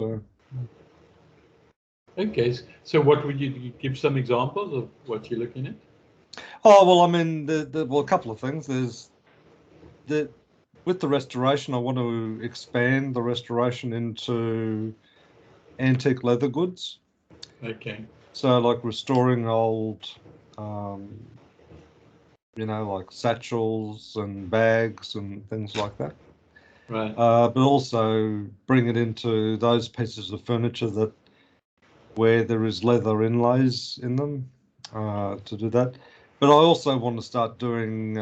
So, Okay, so what would you give some examples of what you're looking at? oh well, I mean, well, a couple of things. There's with the restoration, I want to expand the restoration into antique leather goods. Okay. So, like restoring old, um, like satchels and bags and things like that. Right. But also bring it into those pieces of furniture that where there is leather inlays in them, to do that. But I also want to start doing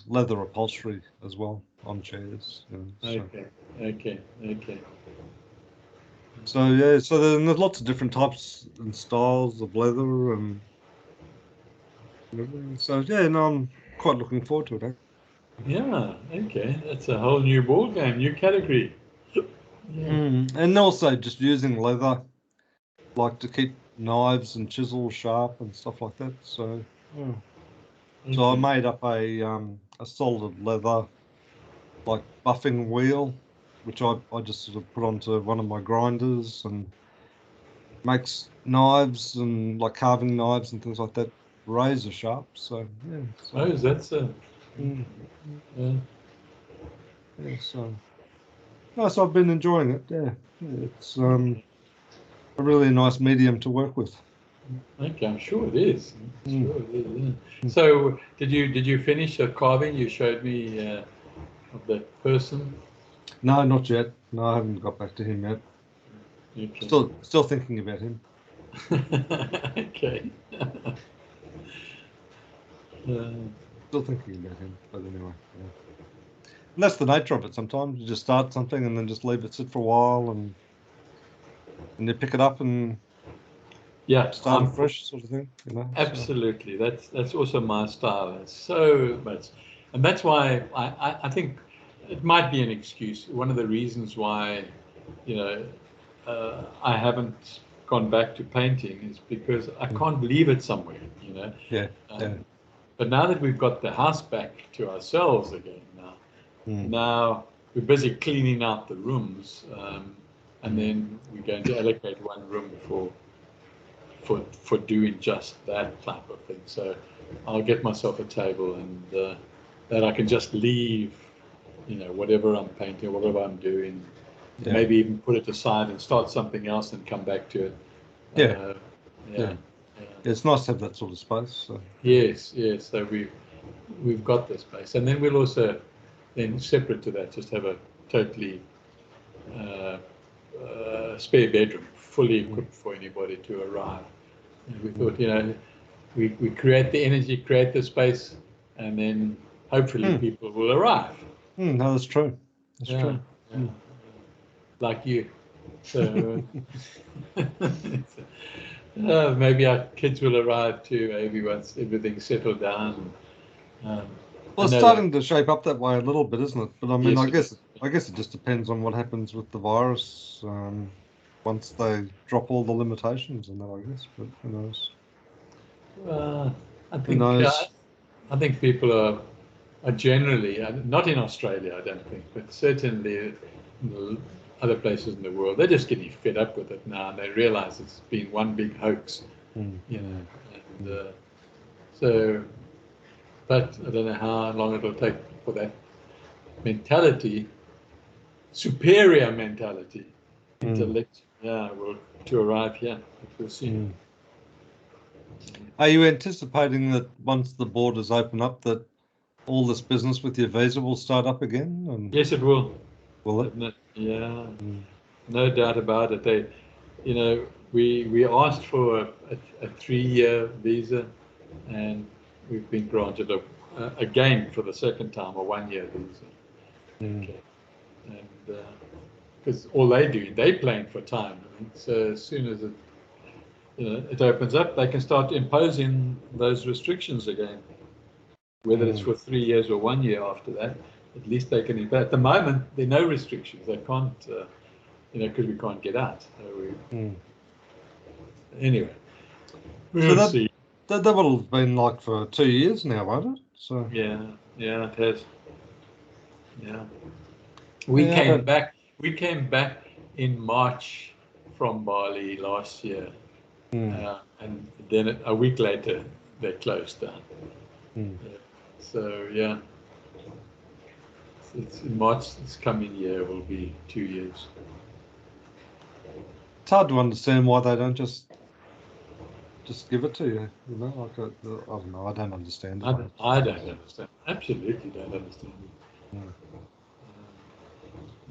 leather upholstery as well on chairs. Okay. Okay. Okay. So yeah, so then there's lots of different types and styles of leather and everything. So yeah, no, I'm quite looking forward to it. Yeah. Okay. That's a whole new ball game, new category. Yeah. And also just using leather, like to keep knives and chisels sharp and stuff like that. So yeah. So I Okay. made up a solid leather like buffing wheel, which I just sort of put onto one of my grinders and makes knives and like carving knives and things like that razor sharp. So yeah, Oh, so that's a. mm, Yeah. yeah, so no, so I've been enjoying it. Yeah, yeah, it's a really nice medium to work with. Okay, I'm sure it is. I'm Mm. sure it is. Yeah. Mm. So, did you finish a carving you showed me of that person? No, not yet. No, I haven't got back to him yet. Okay. Still thinking about him. Okay. Still thinking about him. But anyway, yeah. And that's the nature of it. Sometimes you just start something and then just leave it sit for a while, and you pick it up and Yeah, start afresh, sort of thing. So absolutely. That's also my style. It's so much, and that's why I think it might be an excuse. One of the reasons why, you know, I haven't gone back to painting is because I mm, can't leave it somewhere. yeah, yeah, Um, but now that we've got the house back to ourselves again, mm, now we're busy cleaning out the rooms, and mm, then we're going to allocate one room for doing just that type of thing. So I'll get myself a table and that I can just leave, whatever I'm painting, whatever I'm doing, yeah, maybe even put it aside and start something else and come back to it. yeah, Uh, yeah, yeah. yeah. It's nice to have that sort of space. So yeah, Yes, yes. So we've got the space, and then we'll also then separate to that just have a totally uh, spare bedroom, fully mm, equipped for anybody to arrive. And we mm, thought, we create the energy, create the space, and then hopefully mm, people will arrive. no, that's true. That's Yeah, true. yeah, Mm. like you. So maybe our kids will arrive too. Maybe once everything's settled down. Um, Well, I it's know that. starting to shape up that way a little bit, isn't it? But I mean, Yes, it is. I guess it just depends on what happens with the virus once they drop all the limitations and that. I guess, but who knows? Uh, I Who think uh, knows? I think people are generally not in Australia. I don't think, but certainly in other places in the world, they're just getting fed up with it now, and they realise it's been one big hoax, Mm, you know. mm, And mm, so, but I don't know how long it'll take for that mentality, superior mentality, mm, intellect, to arrive here. We'll see. mm. Are you anticipating that once the borders open up, that all this business with your visa will start up again? And Yes, it will. will it? Yeah, Mm, no doubt about it. We asked for a 3-year visa, and we've been granted again for the second time a 1-year visa. mm, Okay, and because all they plan for time. So as soon as it opens up, they can start imposing those restrictions again. Whether it's mm, for 3 years or 1 year after that, at least they can. But at the moment, there are no restrictions. They can't, because we can't get out. So mm. anyway, So we'll see. that will have been like for 2 years now, won't it? So Yeah, yeah, it has. Yeah, we yeah, I came don't. back. We came back in March from Bali last year, and then a week later they closed down. So yeah, it's in March this coming year will be 2 years. It's hard to understand why they don't just give it to you. You know, like I don't know. I don't understand it. I don't understand. Absolutely don't understand it.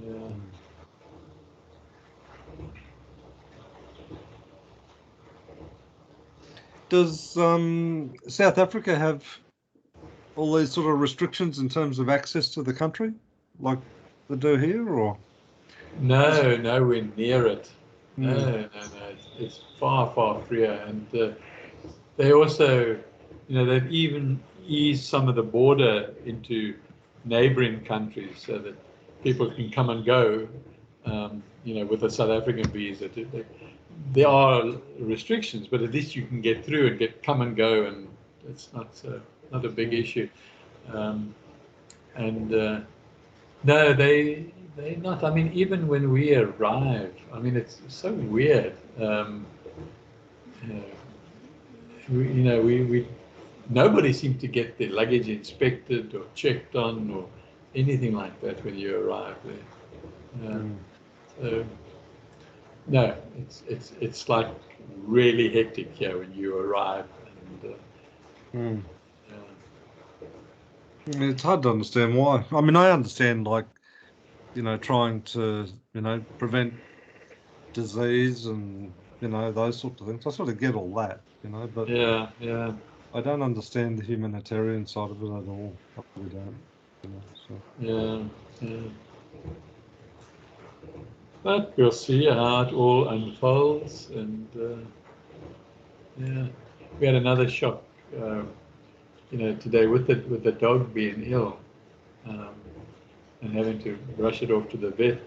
Yeah. Does South Africa have all these sort of restrictions in terms of access to the country, like they do here, or? No, nowhere near it. No. It's far, far freer, and they also, they've even eased some of the border into neighbouring countries so that people can come and go, with a South African visa. There are restrictions, but at least you can get through and come and go, and it's not a big issue. No, they're not. I mean, even when we arrive, I mean, it's so weird. Nobody seemed to get their luggage inspected or checked on or anything like that when you arrive there. So, no, it's like really hectic here when you arrive. And, it's hard to understand why. I mean, I understand, like, trying to, prevent disease and, those sorts of things. I sort of get all that, but yeah. I don't understand the humanitarian side of it at all. I really don't. So. Yeah. But we'll see how it all unfolds, and we had another shock, today with the dog being ill, and having to rush it off to the vet.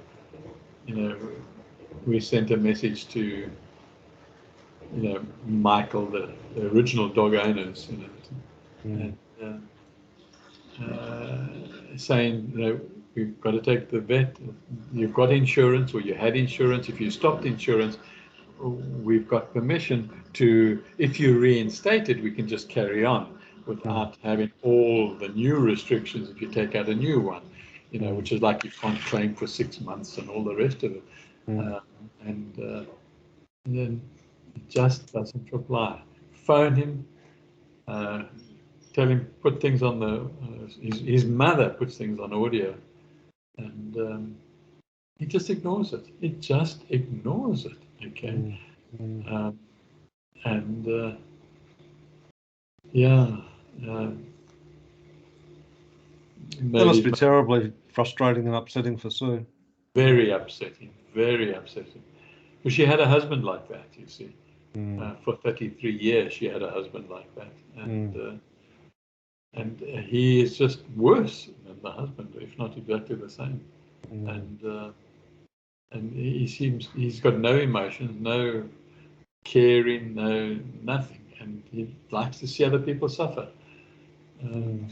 We sent a message to Michael, the original dog owners, and saying, we've got to take the vet. You've got insurance, or you had insurance. If you stopped insurance, we've got permission to, if you reinstated, we can just carry on without having all the new restrictions if you take out a new one, which is like you can't claim for 6 months and all the rest of it. And then it just doesn't reply. Phone him, tell him, put things on the, his mother puts things on audio, and he just ignores it. It just ignores it, okay? That must be terribly frustrating and upsetting for Sue. Very upsetting, very upsetting. Well, she had a husband like that, you see. For 33 years, she had a husband like that, and he is just worse than the husband, if not exactly the same. And he's got no emotions, no caring, nothing, and he likes to see other people suffer, even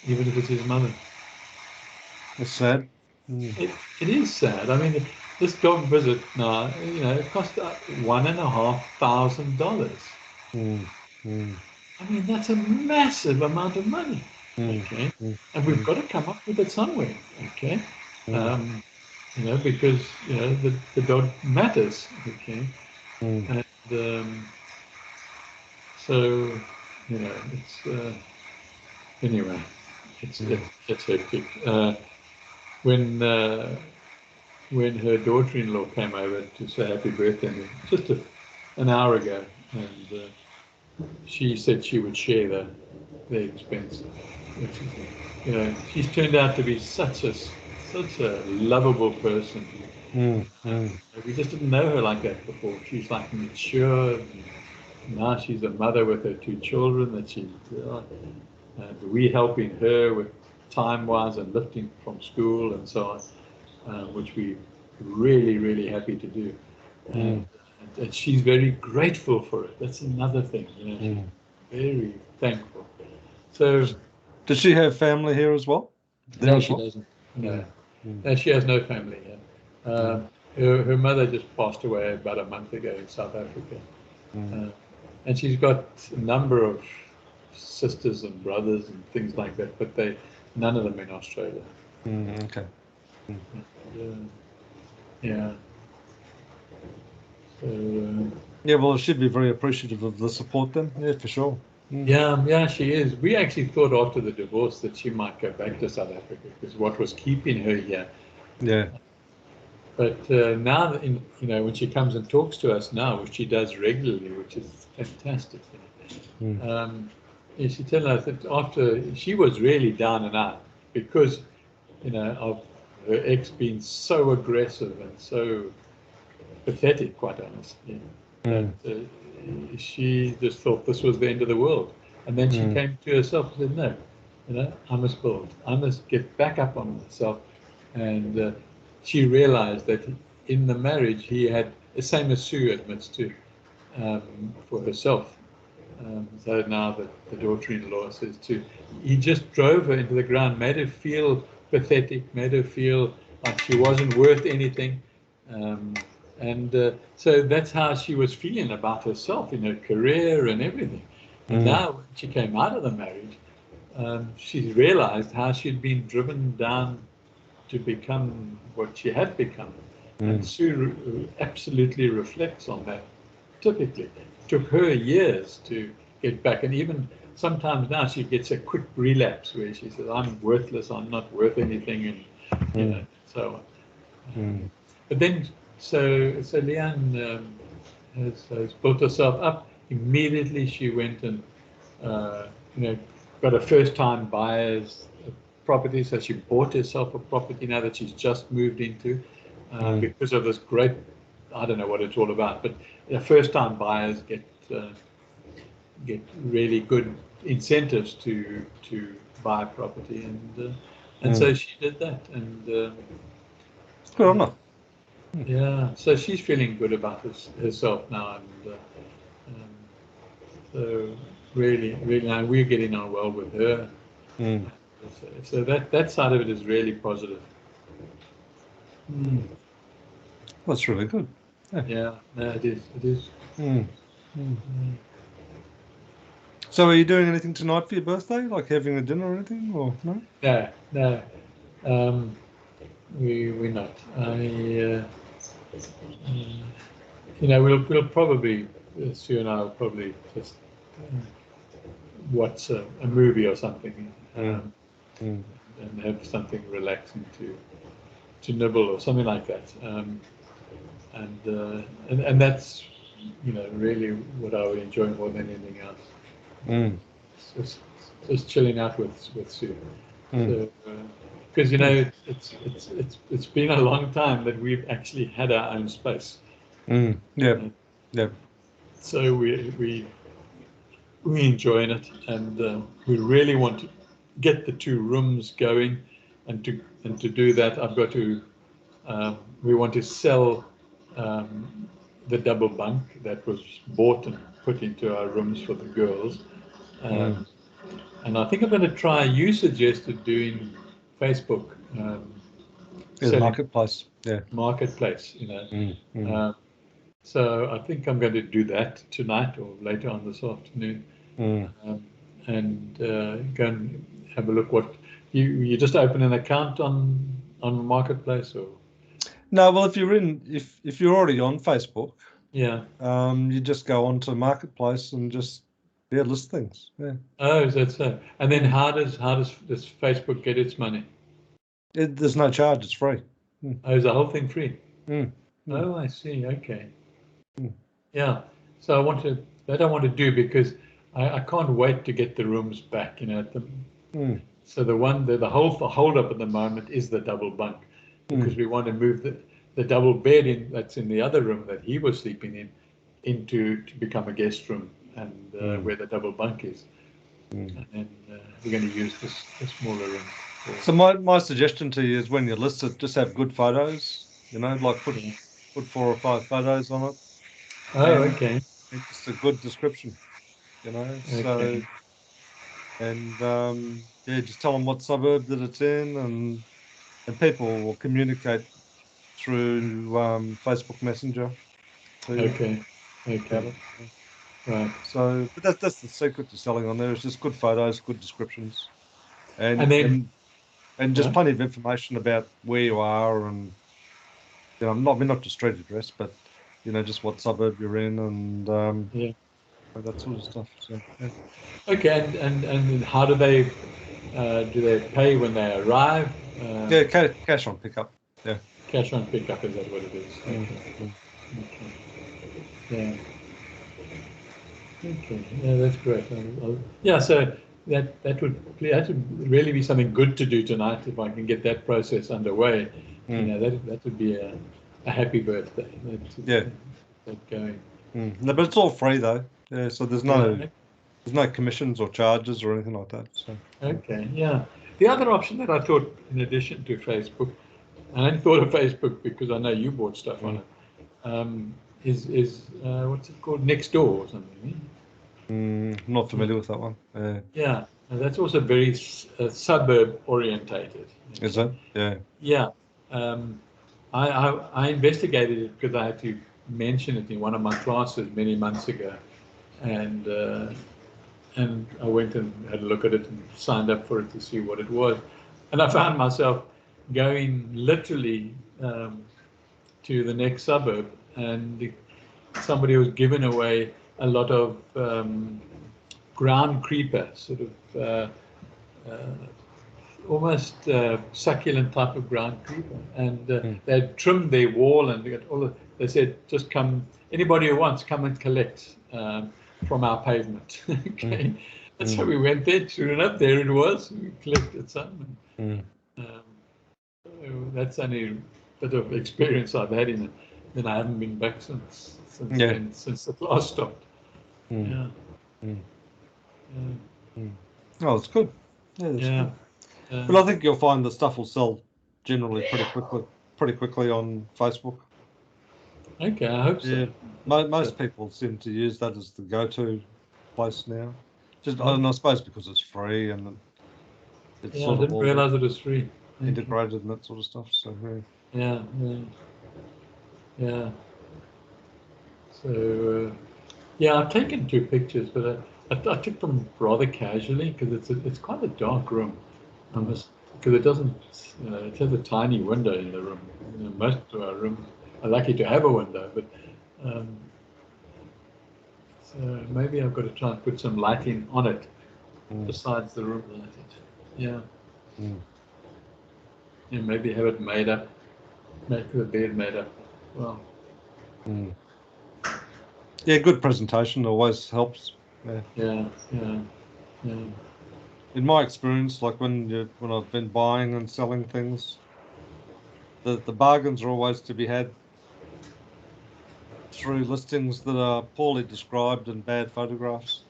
if it's his mother. It's sad. It is sad. I mean, this dog visit now, it cost $1,500. I mean, that's a massive amount of money. Okay, and we've got to come up with it somewhere. Okay, because the dog matters. Okay, and so it's anyway, it's hectic. When her daughter-in-law came over to say happy birthday just an hour ago, and she said she would share the expense. She's turned out to be such a lovable person. We just didn't know her like that before. She's like mature. Now she's a mother with her 2 children that she's we helping her with time-wise and lifting from school and so on, which we're really, really happy to do. And she's very grateful for it. That's another thing. She's very thankful. So, does she have family here as well? No, she doesn't. No, she has no family here. Her mother just passed away about a month ago in South Africa. And she's got a number of sisters and brothers and things like that, but none of them in Australia. Okay. Yeah. So, Yeah, well, she'd be very appreciative of the support then. Yeah, for sure. yeah, she is. We actually thought after the divorce that she might go back to South Africa because what was keeping her here. Yeah. But now, when she comes and talks to us now, which she does regularly, which is fantastic. She tells us that after she was really down and out because, of her ex being so aggressive and so pathetic, quite honestly, that she just thought this was the end of the world. And then she came to herself and said, no, I must build. I must get back up on myself. And she realized that in the marriage he had, the same as Sue admits to, for herself. So now the daughter-in-law says too, he just drove her into the ground, made her feel pathetic, made her feel like she wasn't worth anything. So that's how she was feeling about herself in her career and everything. And now when she came out of the marriage, she realized how she'd been driven down to become what she had become. And Sue absolutely reflects on that. Typically, it took her years to get back, and even sometimes now she gets a quick relapse where she says, "I'm worthless. I'm not worth anything," and so on. But then, so Leanne has built herself up. Immediately, she went and got a first-time buyer's property, so she bought herself a property now that she's just moved into because of this great, I don't know what it's all about, but first-time buyers get really good incentives to buy property, and so she did that, and Good on her. yeah, so she's feeling good about herself now, and so really, and we're getting on well with her. So that side of it is really positive. That's really good. Yeah, no, it is. It is. So, are you doing anything tonight for your birthday, like having a dinner or anything, or no? No. We're not. We'll probably Sue and I will probably just watch a movie or something, and have something relaxing to nibble or something like that. And that's really what I would enjoy more than anything else. Just chilling out with Sue. So, because it's been a long time that we've actually had our own space. Yeah. So we enjoying it, and we really want to get the 2 rooms going, and to do that, I've got to. We want to sell the double bunk that was bought and put into our rooms for the girls. And I think I'm going to try. You suggested doing Facebook Marketplace. Yeah. Marketplace. So I think I'm going to do that tonight or later on this afternoon, and go and have a look. What you just open an account on Marketplace, or? No, well, if you're already on Facebook, Yeah. You just go onto Marketplace and just list things. Yeah. Oh, is that so? And then how does Facebook get its money? There's no charge. It's free. Oh, is the whole thing free? Oh, I see. Okay. Yeah. So I want to do because I can't wait to get the rooms back. So the hold up at the moment is the double bunk, because we want to move the double bed that's in the other room that he was sleeping in to become a guest room, and where the double bunk is. And then we're going to use this smaller room. So my suggestion to you is, when you list it, just have good photos. Like put 4 or 5 photos on it. Oh, okay. And just a good description. So, and just tell them what suburb that it's in, and people will communicate through Facebook Messenger. Too, Okay. about Okay. it. Right. So, but that's the secret to selling on there is just good photos, good descriptions, And and then, and and just yeah. plenty of information about where you are, and not just street address, but just what suburb you're in, and Yeah. that sort of stuff. So yeah, Okay. And how do they pay when they arrive? yeah, cash on pickup. Yeah. Cash on pickup, is that what it is? Mm, Okay. mm, Okay. Yeah. Okay. Yeah, that's great. Yeah, so that would really be something good to do tonight if I can get that process underway. mm, That would be a happy birthday. yeah. That going. No, but it's all free though. Yeah, so Yeah. there's no commissions or charges or anything like that. So Okay. Yeah. The other option that I thought, in addition to Facebook, and I only thought of Facebook because I know you bought stuff on mm, it, is what's it called, Nextdoor or something. I'm not familiar with that one. Yeah, and that's also very suburb orientated. Is Okay. it? Yeah. Yeah, um, I investigated it because I had to mention it in one of my classes many months ago, and I went and had a look at it and signed up for it to see what it was, and I found myself going literally to the next suburb, and somebody was giving away a lot of ground creeper, sort of almost succulent type of ground creeper, and Mm, they had trimmed their wall, and they got all. They said, just come, anybody who wants, come and collect from our pavement. mm, Okay, and so mm, we went there. Sure enough, there it was. We collected some. mm. And, that's only a bit of experience I've had in it. Then I haven't been back Yeah. then, since the class stopped. Mm, Yeah, mm, yeah, mm. Oh, it's good. Yeah, that's yeah. good. But I think you'll find the stuff will sell generally pretty quickly on Facebook. Okay, I hope so. Yeah, most people seem to use that as the go-to place now. Just, Okay. I suppose because it's free and it's Yeah, I sort of didn't all realize it was free. Okay. integrated and that sort of stuff. So Yeah, yeah, yeah. So, yeah, I've taken 2 pictures, but I took them rather casually because it's quite a dark room. I must, because it doesn't, it has a tiny window in the room. Most of our rooms are lucky to have a window, but um, so maybe I've got to try and put some lighting on it mm, besides the room lighting. Yeah, mm, and maybe have it made up, make the bed made up. Well, mm. Yeah, good presentation always helps. Yeah. yeah, yeah, yeah. In my experience, like when I've been buying and selling things, the bargains are always to be had through listings that are poorly described and bad photographs.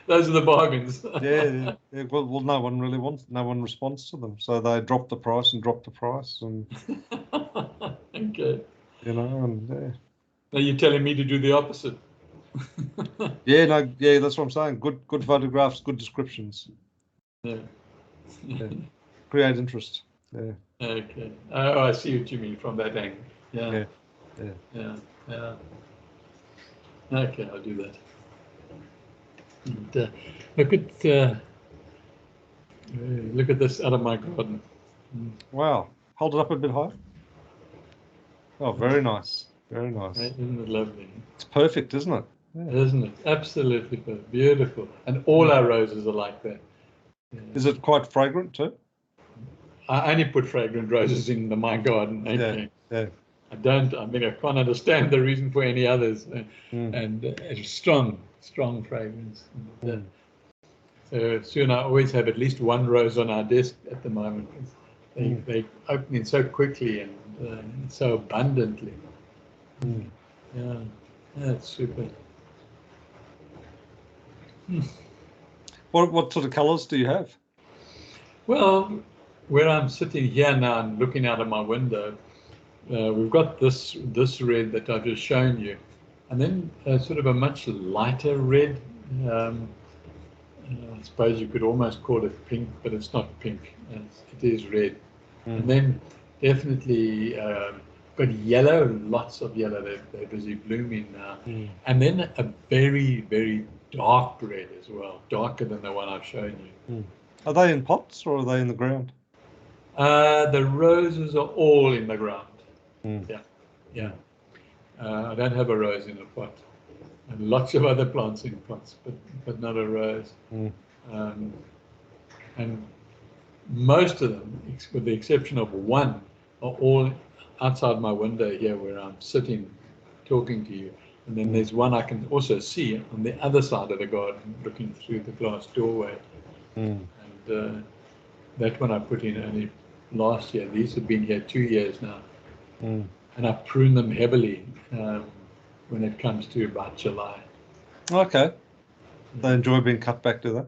Those are the bargains. Yeah. Well, no one responds to them, so they drop the price and drop the price, and Okay. and yeah, Now you're telling me to do the opposite. yeah, that's what I'm saying. Good photographs, good descriptions. Yeah. Yeah, create interest. Yeah, Okay. Oh, I see what you mean from that angle. Yeah. yeah, yeah. Yeah. Yeah. Okay, I'll do that. And, look at this out of my garden. Wow, hold it up a bit high. Oh, very nice, very nice. Isn't it lovely? It's perfect, isn't it? Yeah. Isn't it? Absolutely beautiful. And all our roses are like that. Yeah. Is it quite fragrant too? I only put fragrant roses in my garden. Yeah, Okay. yeah. I don't. I mean, I can't understand the reason for any others. Mm, And it's strong fragrance. And, mm, so soon I always have at least one rose on our desk at the moment. mm, They open in so quickly and so abundantly. mm. Yeah, that's super. What sort of colours do you have? Well, where I'm sitting here now and looking out of my window, we've got this red that I've just shown you, and then sort of a much lighter red. I suppose you could almost call it pink, but it's not pink. It is red. Mm, And then definitely got yellow, lots of yellow. They're busy blooming now. And then a very, very dark red as well, darker than the one I've shown you. Are they in pots or are they in the ground? The roses are all in the ground. Yeah. I don't have a rose in a pot. And lots of other plants in pots, but not a rose. And most of them, with the exception of one, are all outside my window here where I'm sitting talking to you. And then there's one I can also see on the other side of the garden looking through the glass doorway. And that one I put in only last year. These have been here 2 years now. And I prune them heavily when it comes to about July. Okay. They enjoy being cut back, do they?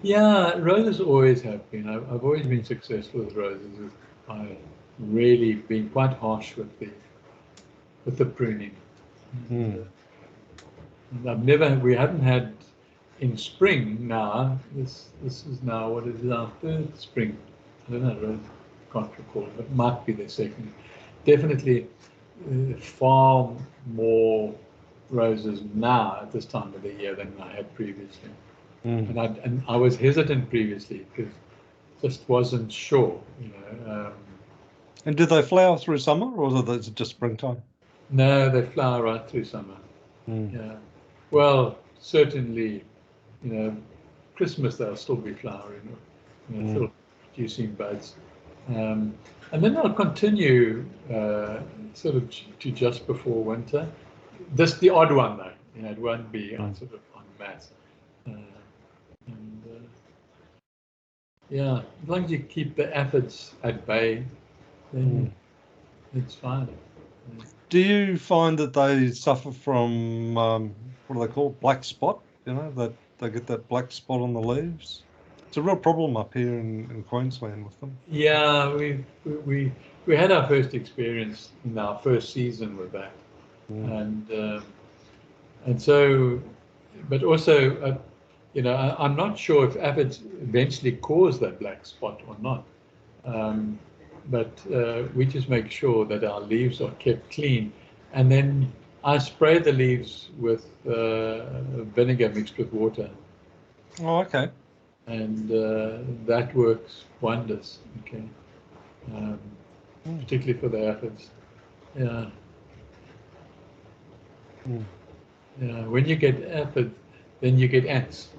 Yeah, roses always have been. I've always been successful with roses by really being quite harsh with the pruning. And we haven't had in spring now. This is now what is our third spring. I don't know, really can't recall, but it might be the second. Definitely far more roses now at this time of the year than I had previously. And I was hesitant previously because just wasn't sure, And do they flower through summer or is it just springtime? No, they flower right through summer. Yeah. Well, certainly, Christmas they'll still be flowering, still producing buds. And then they'll continue sort of to just before winter. This the odd one though, it won't be sort of en masse. Yeah, as long as you keep the aphids at bay, then it's fine. Do you find that they suffer from what do they call black spot? That they get that black spot on the leaves. It's a real problem up here in Queensland with them. Yeah, we had our first experience in our first season with that, and so, but also, I'm not sure if aphids eventually cause that black spot or not. But we just make sure that our leaves are kept clean. And then I spray the leaves with vinegar mixed with water. Oh, okay. And that works wonders, okay? Particularly for the aphids. Yeah. Yeah. When you get aphids, then you get ants.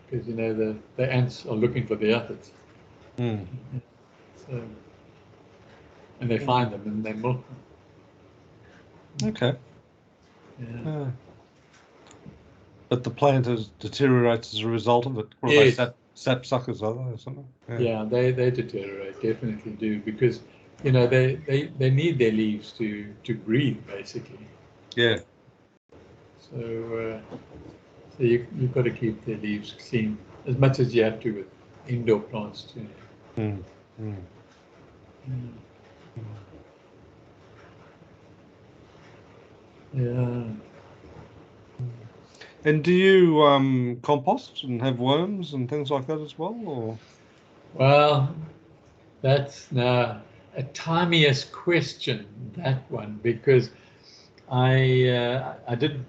Because, the ants are looking for the aphids. So, and they find them and they milk them. Okay. Yeah. But the plant deteriorates as a result of it. Or Yes. they sap suckers, are they, or something? Yeah, they deteriorate, definitely do, because they need their leaves to breathe, basically. Yeah. So you've got to keep their leaves clean as much as you have to with indoor plants too. Yeah. And do you compost and have worms and things like that as well, or? Well, that's now a timiest question, that one, because I did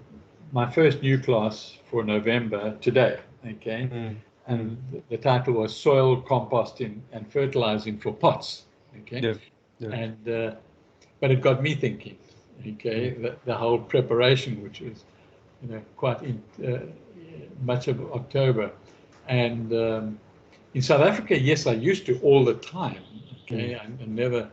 my first new class for November today, okay? And the title was Soil Composting and Fertilizing for Pots, okay? Yeah. And but it got me thinking, okay? The whole preparation, which was, quite much of October, and in South Africa, yes, I used to all the time, okay, and never,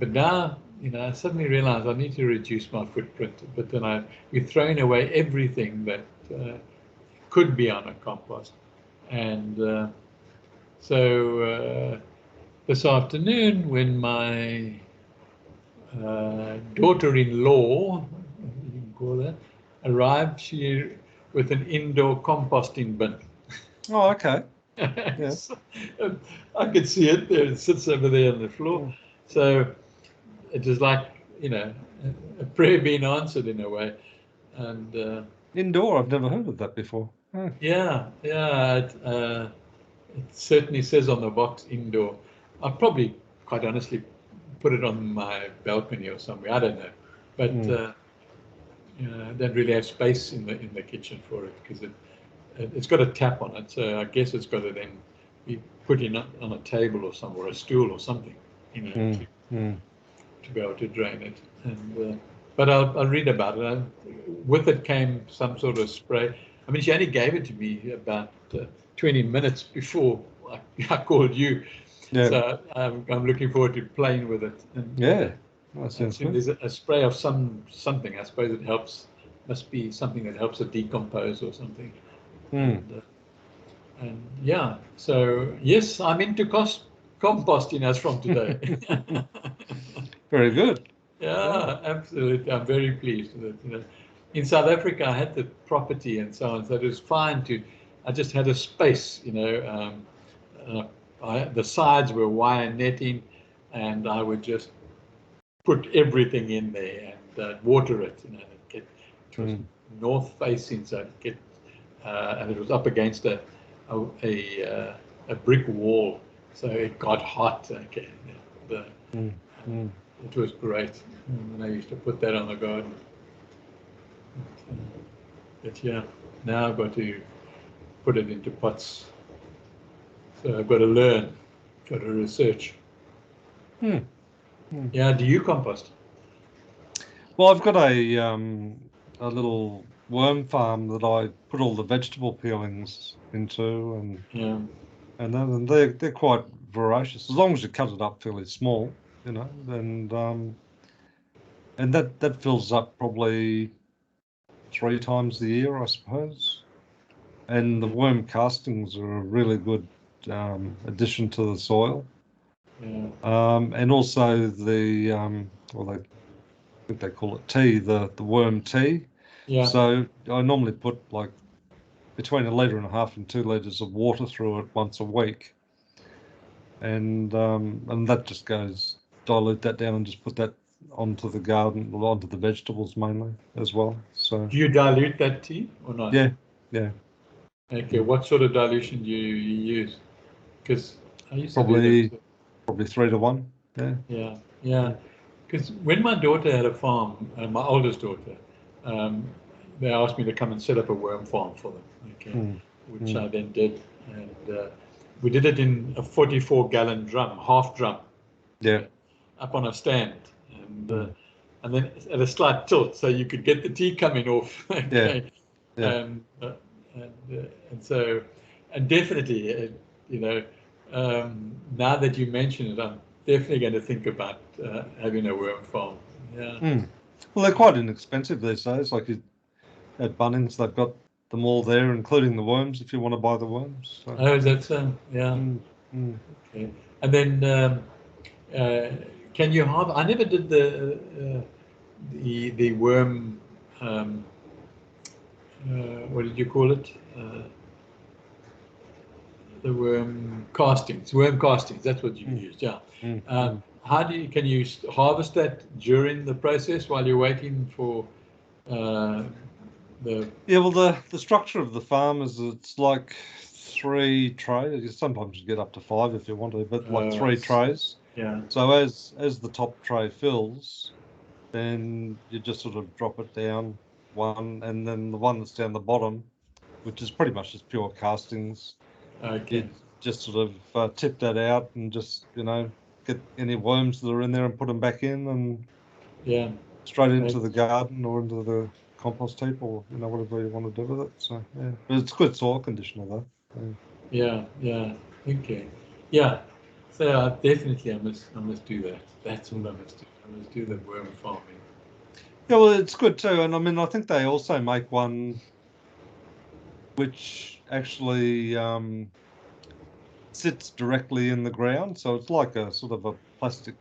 but now, I suddenly realized I need to reduce my footprint. But then we're throwing away everything that could be on a compost. And so this afternoon, when my daughter-in-law, you can call that, arrived, she with an indoor composting bin. Oh, okay. Yeah. So, I could see it there. It sits over there on the floor. So it was like, a prayer being answered in a way. And Indoor, I've never heard of that before. yeah, it certainly says on the box indoor. I'll probably, quite honestly, put it on my balcony or somewhere. I don't know, but I don't really have space in the kitchen for it because it's got a tap on it. So I guess it's got to then be put in on a table or somewhere, a stool or something, to be able to drain it. And but I'll read about it. With it came some sort of spray. I mean, she only gave it to me about 20 minutes before I called you. Yeah. So I'm looking forward to playing with it. And, Yeah. That sounds good. there's a spray of something. I suppose it helps. Must be something that helps it decompose or something. And yeah, so yes, I'm into composting as from today. Very good. Yeah, absolutely. I'm very pleased with it. In South Africa, I had the property and so on, so it was fine to. I just had a space, the sides were wire netting, and I would just put everything in there and water it. It was north facing, so and it was up against a brick wall, so it got hot. Okay, it was great. And I used to put that on the garden. But yeah, now I've got to put it into pots. So I've got to learn, got to research. Yeah, do you compost? Well, I've got a little worm farm that I put all the vegetable peelings into, and they're quite voracious as long as you cut it up fairly small, and that fills up probably 3 times a year, I suppose. And the worm castings are a really good addition to the soil. Yeah. And also the I think they call it tea, the worm tea. Yeah. So I normally put like between 1.5 litres and 2 litres of water through it once a week, and that just goes, dilute that down and just put that onto the garden, or onto the vegetables mainly as well. So do you dilute that tea or not? yeah. Okay, what sort of dilution do you use? Because I used to do that. Probably 3 to 1. Yeah. Because when my daughter had a farm, my oldest daughter, they asked me to come and set up a worm farm for them. Which I then did, and we did it in a 44-gallon drum, half drum. Up on a stand, and then at a slight tilt, so you could get the tea coming off. Okay. And so, and definitely, now that you mention it, I'm definitely going to think about having a worm farm. Yeah. Well, they're quite inexpensive these days. Like at Bunnings, they've got them all there, including the worms, if you want to buy the worms. So. Oh, that's yeah. Okay. And then can you harvest? I never did the worm. What did you call it? The worm castings. Worm castings. That's what you used. Yeah. How can you harvest that during the process while you're waiting for the? Yeah. Well, the structure of the farm is it's like 3 trays. Sometimes you get up to 5 if you want to, but like 3 trays. Yeah. So as the top tray fills, then you just sort of drop it down one, and then the one that's down the bottom, which is pretty much just pure castings. Okay. You just sort of tip that out and just get any worms that are in there and put them back in, and straight into the garden or into the compost heap, or whatever you want to do with it. So yeah, but it's good soil conditioner though. Yeah. Okay. Yeah. So definitely I must do that. That's what I must do. I must do the worm farming. Yeah, well, it's good too, and I mean, I think they also make one which actually sits directly in the ground, so it's like a sort of a plastic,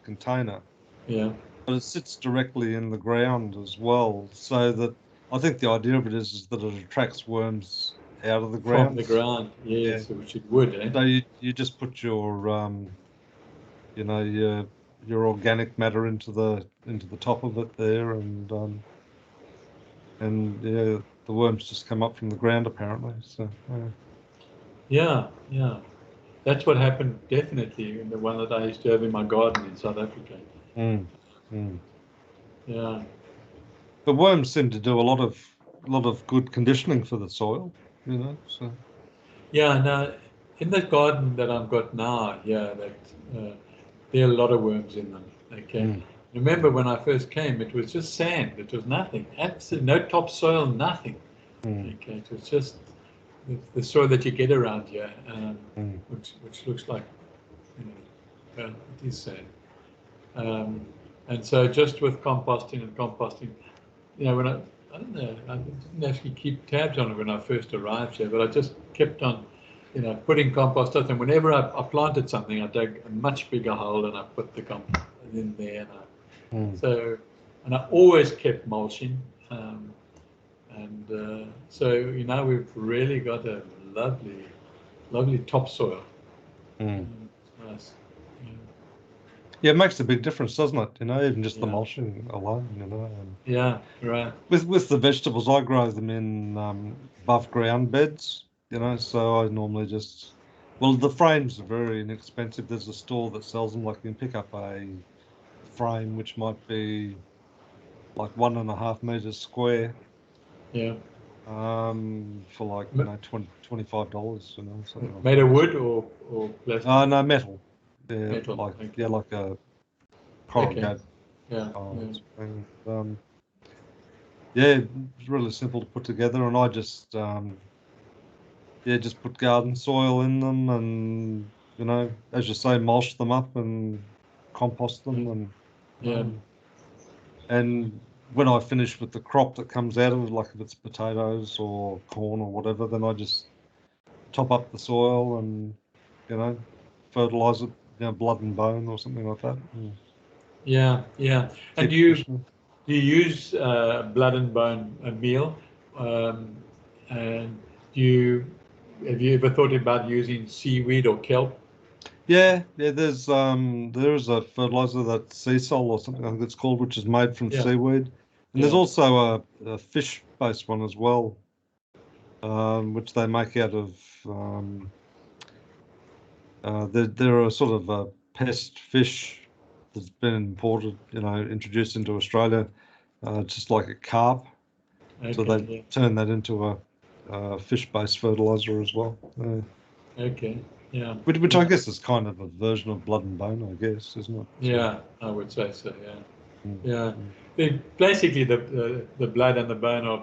container. Yeah. But it sits directly in the ground as well, so that I think the idea of it is that it attracts worms out of the ground. From the ground, yes, which it would. So you just put your your organic matter into the top of it there, and the worms just come up from the ground apparently. So Yeah, yeah. That's what happened definitely in the one that I used to have in my garden in South Africa. Mm. Mm. Yeah. The worms seem to do a lot of good conditioning for the soil, you know. So Yeah, now in the garden that I've got now, yeah, that there are a lot of worms in them. Okay. mm. Remember when I first came, it was just sand. It was nothing. Absolutely no topsoil, nothing. Mm. Okay. It was just the soil that you get around here, Mm. which looks like, you know, well, it is sand. Um, and so just with composting, you know, I don't know, I didn't actually keep tabs on it when I first arrived here, but I just kept on, you know, putting compost out. And whenever I planted something, I dug a much bigger hole and I put the compost in there. Mm. And I always kept mulching. So, you know, we've really got a lovely, lovely topsoil. Mm. It's nice. Yeah, it makes a big difference, doesn't it? You know, even just the Yeah. mulching alone, you know. And Yeah, right. with the vegetables, I grow them in above ground beds, you know, so I normally just, well, the frames are very inexpensive. There's a store that sells them, like you can pick up a frame which might be like 1.5 meters square, Yeah. for like, you M- know, $25, you know, something like Made of that. wood or plastic? No, metal. Yeah, Metal. like, yeah, Okay. like a Okay. corrugated. Yeah. Yeah. And yeah, it's really simple to put together, and I just yeah, just put garden soil in them, and you know, as you say, mulch them up and compost them, and you Yeah. know, and when I finish with the crop that comes out of it, like if it's potatoes or corn or whatever, then I just top up the soil and you know, fertilize it, you know, blood and bone or something like that, and Yeah. Yeah. And keep conditioning. do you use blood and bone meal? Um, and have you ever thought about using seaweed or kelp? Yeah, yeah. There's a fertilizer that sea salt or something I think it's called, which is made from Yeah. seaweed, and there's Yeah. also a fish-based one as well, which they make out of. There are sort of a pest fish that's been imported, you know, introduced into Australia, just like a carp. So Okay. they Yeah. turn that into a fish-based fertilizer as well. Okay. Yeah. Which I Yeah. guess is kind of a version of blood and bone, I guess, isn't it? So, Yeah. I would say so. Yeah. mm, Yeah. mm. Basically, the blood and the bone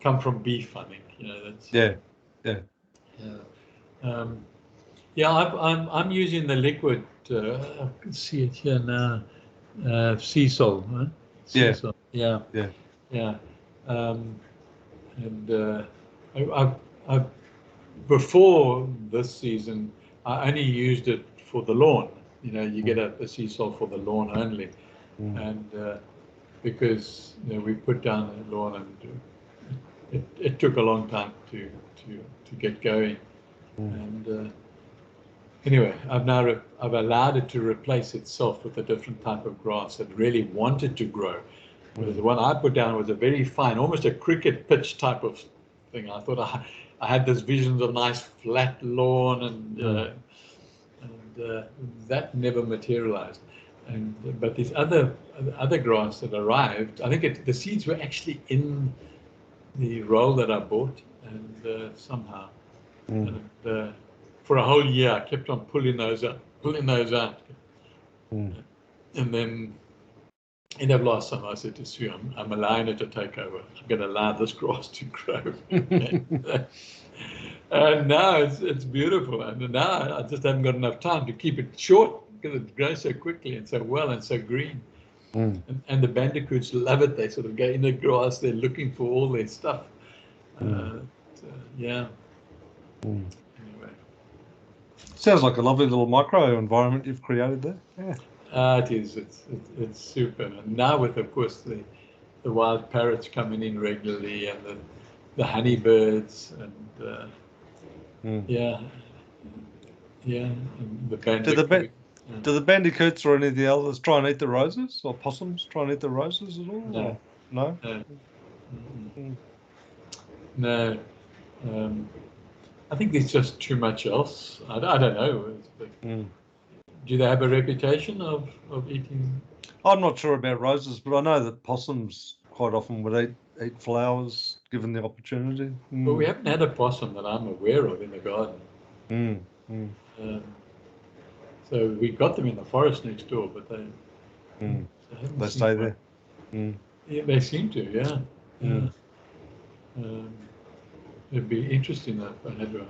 come from beef. I think. You know that's. Yeah, yeah, Yeah. Um, yeah. I'm using the liquid. I can see it here now. Sea salt. Huh? Sea yeah, salt. Yeah. yeah. Yeah. Um, and I, I, I, before this season, I only used it for the lawn. You know, you get Mm, a sea salt for the lawn only, mm, and because you know we put down the lawn, and it took a long time to get going. mm, And anyway, I've allowed it to replace itself with a different type of grass that really wanted to grow. Whereas the mm, one I put down was a very fine, almost a cricket pitch type of thing. I thought I had this visions of nice flat lawn, mm, and that never materialized. But these other grass that arrived, I think the seeds were actually in the roll that I bought, and somehow, mm, and for a whole year I kept on pulling those out, mm. and then end of last summer I said to Sue, I'm allowing it to take over. I'm going to allow this grass to grow. And now it's beautiful, and now I just haven't got enough time to keep it short because it grows so quickly and so well and so green. Mm, And the bandicoots love it. They sort of go in the grass. They're looking for all their stuff. mm, Yeah. mm. Anyway, Sounds like a lovely little micro environment you've created there. Yeah. it is. It's super. And now with, of course, the wild parrots coming in regularly, and the Mm, honeybirds, and mm. yeah, yeah, and the Do the bandicoot. ba- do the bandicoots or any of the others try and eat the roses, or possums try and eat the roses at all? No, Or no? no, mm-mm. Mm, No. Um, I think there's just too much else. I don't know. Mm. Do they have a reputation of eating? I'm not sure about roses, but I know that possums quite often would eat flowers given the opportunity. Well, we haven't had a possum that I'm aware of in the garden. Mm. Mm. So we got them in the forest next door, but they They stay there. Mm. Yeah, they seem to, yeah. Mm. It'd be interesting if I had one.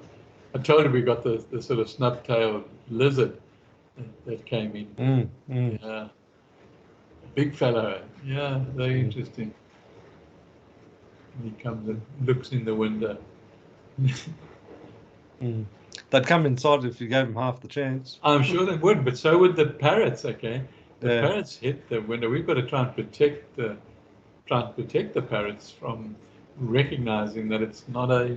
I told you we got the sort of snub-tailed lizard that came in. Yeah, big fellow. Yeah, very interesting. He comes and looks in the window. They'd come inside if you gave them half the chance. I'm sure they would, but so would the parrots. Okay, the parrots hit the window. We've got to try and protect the parrots from recognizing that it's not a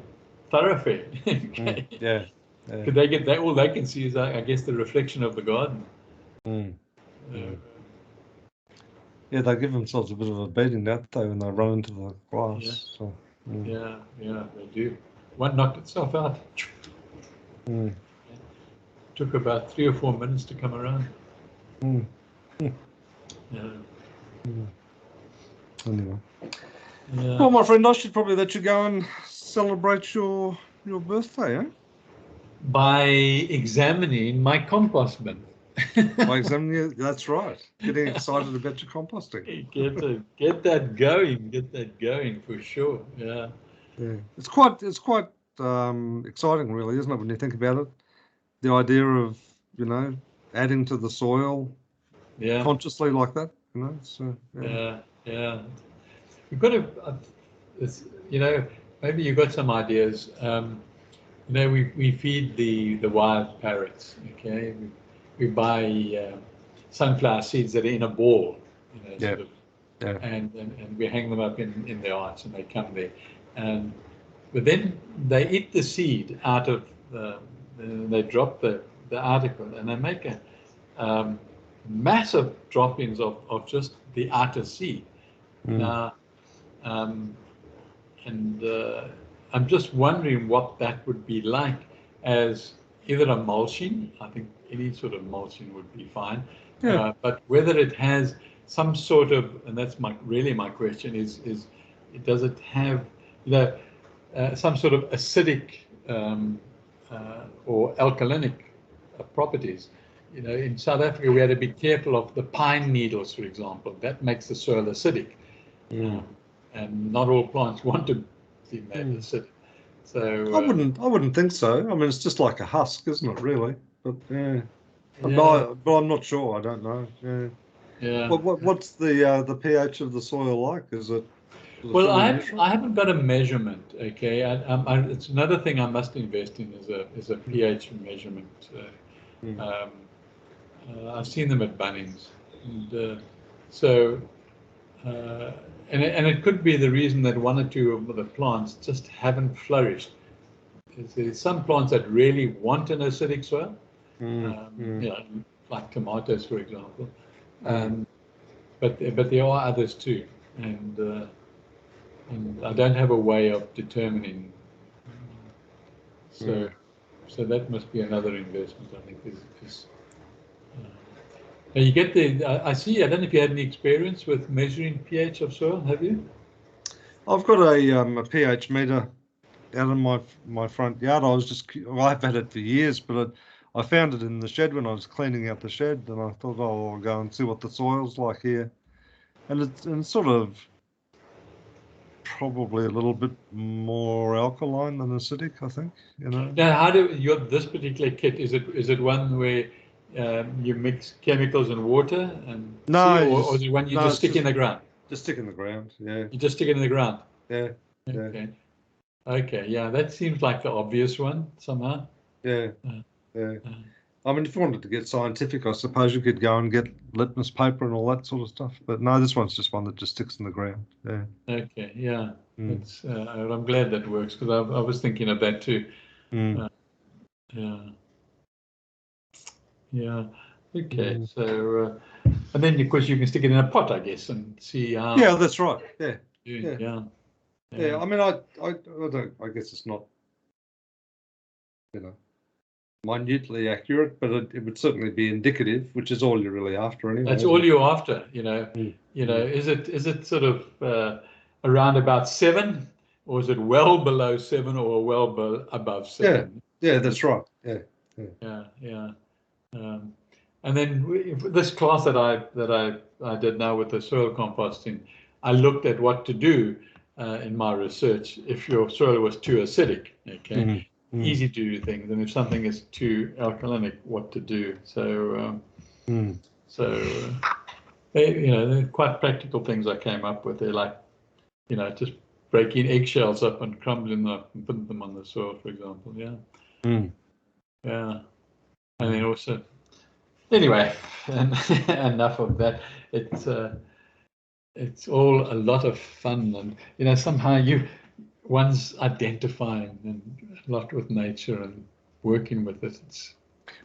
thoroughfare. Okay? Yeah. Could they get that? All they can see is, I guess, the reflection of the garden. Yeah, they give themselves a bit of a beating, don't they, when they run into the glass? Yeah. So, Yeah, they do. One knocked itself out. Took about 3 or 4 minutes to come around. Anyway. Yeah. Well, my friend, I should probably let you go and celebrate your birthday, eh? By examining my compost bin. By examining it, that's right. Getting excited about your composting. Get that going for sure. Yeah. It's quite exciting, really, isn't it, when you think about it? The idea of, adding to the soil consciously like that, So, yeah. We've got to, maybe you've got some ideas. We feed the wild parrots. Okay, we buy sunflower seeds that are in a ball. Sort of, and we hang them up in the arch, and they come there. But then they eat the seed out of they drop the article, and they make a massive drop-ins of just the outer seed. Now, I'm just wondering what that would be like as either a mulching. I think any sort of mulching would be fine. But whether it has some sort of, and that's my question is does it have some sort of acidic or alkalinic properties? In South Africa, we had to be careful of the pine needles, for example. That makes the soil acidic. And not all plants want to be made acidic. So I wouldn't think so. I mean, it's just like a husk, isn't it? Really, but but I'm not sure. I don't know. Yeah. What's the pH of the soil like? Is it? Well, I haven't got a measurement. Okay, it's another thing I must invest in is a pH measurement. I've seen them at Bunnings, and and it could be the reason that one or two of the plants just haven't flourished. There's some plants that really want an acidic soil, like tomatoes, for example. But there are others too, and I don't have a way of determining. So that must be another investment, I think. Now you get I see. I don't know if you had any experience with measuring pH of soil. Have you? I've got a pH meter out in my front yard. I've had it for years, but I found it in the shed when I was cleaning out the shed, and I thought, I'll go and see what the soil's like here. And it's sort of probably a little bit more alkaline than acidic, I think. Now, how do this particular kit? Is it one where you mix chemicals and water and or is it one you just stick in the ground? Just stick in the ground. Yeah. You just stick it in the ground. Yeah. Okay. Okay. Yeah, that seems like the obvious one somehow. Yeah. I mean, if you wanted to get scientific, I suppose you could go and get litmus paper and all that sort of stuff. But no, this one's just one that just sticks in the ground. Yeah. Okay. Yeah. It's, I'm glad that works because I was thinking of that too. Yeah. Okay. So, and then of course you can stick it in a pot, I guess, and see how. Yeah, that's right. Yeah. Yeah. I mean, I guess it's not you know, minutely accurate, but it would certainly be indicative, which is all you're really after anyway. That's isn't all it? you're after, you know. Mm. You know, is it sort of around about 7, or is it well below 7, or well above 7? Yeah, that's right. Yeah. Yeah. And then this class that I did now with the soil composting, I looked at what to do in my research if your soil was too acidic. Okay, easy to do things, and if something is too alkalinic, what to do. So they're quite practical things I came up with. They're like, just breaking eggshells up and crumbling them up and putting them on the soil, for example. Yeah. Yeah. And then also, anyway, enough of that. It's all a lot of fun, and somehow one's identifying and a lot with nature and working with it.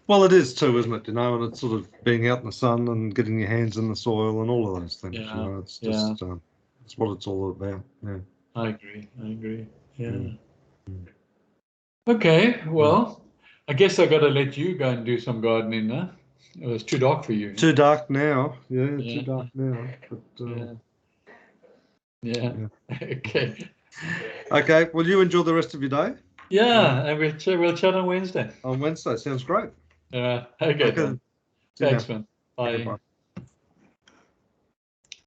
Well, it is too, isn't it? And it's sort of being out in the sun and getting your hands in the soil and all of those things. Yeah, It's just it's what it's all about. Yeah. I agree. Yeah. Okay, well, I guess I got to let you go and do some gardening now. It was too dark for you. Too dark now. Yeah, too dark now. But, yeah. Okay. Okay. Well, you enjoy the rest of your day. Yeah, and we'll chat on Wednesday. On Wednesday. Sounds great. Okay. Thanks, man. Bye. Okay, bye.